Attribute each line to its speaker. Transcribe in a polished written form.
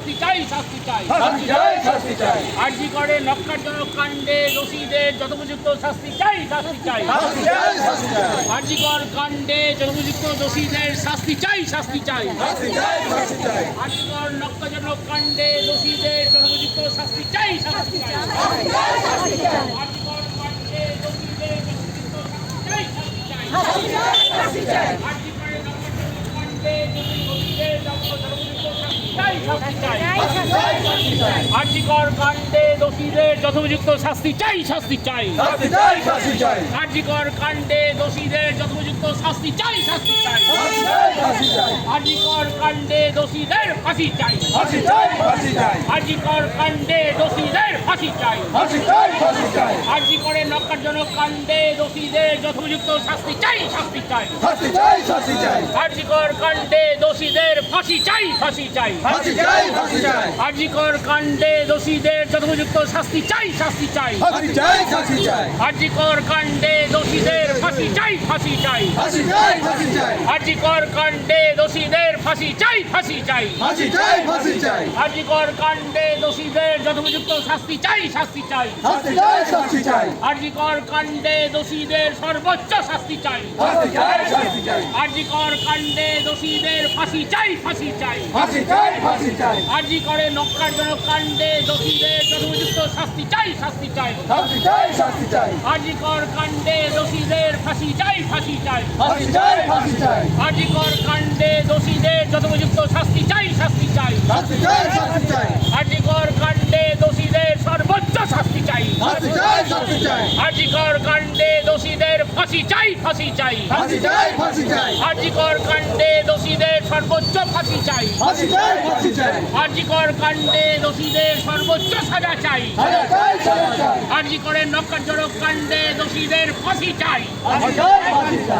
Speaker 1: শাস্তি চাই, শাস্তি চাই,
Speaker 2: শাস্তি চাই, শাস্তি চাই,
Speaker 1: আরজি করে নক্কারজনক কাণ্ডে দোষীদের যথোপযুক্ত শাস্তি চাই, শাস্তি চাই,
Speaker 2: শাস্তি চাই, শাস্তি চাই,
Speaker 1: আরজি কর কাণ্ডে যথোপযুক্ত দোষীদের শাস্তি চাই, শাস্তি চাই,
Speaker 2: শাস্তি চাই, শাস্তি চাই,
Speaker 1: আরজি কর নক্কারজনক কাণ্ডে দোষীদের যথোপযুক্ত শাস্তি চাই, শাস্তি চাই, আরজি কর কাণ্ডে দোষীদের যথোপযুক্ত শাস্তি চাই, শাস্তি চাই, আরজি কর কাণ্ডে দোষীদের যথোপযুক্ত শাস্তি চাই, শাস্তি চাই,
Speaker 2: শাস্তি চাই, শাস্তি চাই,
Speaker 1: আরজি কর কাণ্ডে দোষীদের যথোপযুক্ত শাস্তি চাই, শাস্তি চাই,
Speaker 2: শাস্তি চাই, শাস্তি চাই,
Speaker 1: আরজি কর কাণ্ডে দোষীদের ফাঁসি চাই,
Speaker 2: শাস্তি চাই, শাস্তি চাই,
Speaker 1: আরজি কর কাণ্ডে দোষীদের ফাঁসি চাই,
Speaker 2: শাস্তি চাই, শাস্তি চাই,
Speaker 1: আরজি করে নক্কারজনক কাণ্ডে দোষীদের যথোপযুক্ত শাস্তি চাই, শাস্তি চাই,
Speaker 2: শাস্তি চাই, শাস্তি চাই,
Speaker 1: আরজি কর কাণ্ডে দোষীদের ফাঁসি চাই, ফাঁসি চাই,
Speaker 2: শাস্তি চাই, শাস্তি চাই,
Speaker 1: আরজি কর কাণ্ডে দোষীদের যথোপযুক্ত শাস্তি চাই, শাস্তি চাই,
Speaker 2: শাস্তি চাই, শাস্তি চাই,
Speaker 1: আরজি কর কাণ্ডে দোষীদের ফাঁসি চাই, ফাঁসি চাই,
Speaker 2: শাস্তি চাই, শাস্তি চাই,
Speaker 1: আরজি কর কাণ্ডে দোষীদের ফাঁসি চাই, ফাঁসি চাই,
Speaker 2: শাস্তি চাই, শাস্তি চাই,
Speaker 1: আরজি কর কাণ্ডে দোষীদের যথোপযুক্ত শাস্তি চাই, শাস্তি চাই,
Speaker 2: শাস্তি চাই, শাস্তি চাই,
Speaker 1: আরজি কর কাণ্ডে দোষীদের সর্বোচ্চ শাস্তি চাই,
Speaker 2: শাস্তি চাই, শাস্তি চাই,
Speaker 1: আরজি কর কাণ্ডে দোষীদের ফাঁসি চাই, ফাঁসি চাই,
Speaker 2: শাস্তি চাই, শাস্তি চাই,
Speaker 1: আরজি করে নক্কারজনক কাণ্ডে দোষীদের যথোপযুক্ত শাস্তি চাই, শাস্তি চাই,
Speaker 2: শাস্তি চাই, শাস্তি চাই,
Speaker 1: আরজি কর কাণ্ডে দোষীদের ফাঁসি চাই, ফাঁসি চাই,
Speaker 2: শাস্তি চাই, শাস্তি চাই,
Speaker 1: আরজি কর কাণ্ডে দোষীদের যথোপযুক্ত শাস্তি চাই, শাস্তি চাই,
Speaker 2: শাস্তি চাই, শাস্তি চাই,
Speaker 1: আরজি কর কাণ্ডে দোষীদের সর্বোচ্চ শাস্তি চাই,
Speaker 2: শাস্তি চাই, শাস্তি চাই,
Speaker 1: আরজি কর কাণ্ডে দোষীদের ফাঁসি চাই, ফাঁসি চাই,
Speaker 2: ফাঁসি চাই, ফাঁসি চাই,
Speaker 1: আরজি কর কাণ্ডে দোষীদের সর্বোচ্চ ফাঁসি চাই,
Speaker 2: ফাঁসি চাই, ফাঁসি চাই,
Speaker 1: আরজি কর কাণ্ডে দোষীদের সর্বোচ্চ সাজা চাই,
Speaker 2: সাজা চাই, সাজা চাই,
Speaker 1: আরজি করে নক্কারজনক কাণ্ডে দোষীদের ফাঁসি চাই।
Speaker 2: ফাঁসি চাই, ফাঁসি চাই।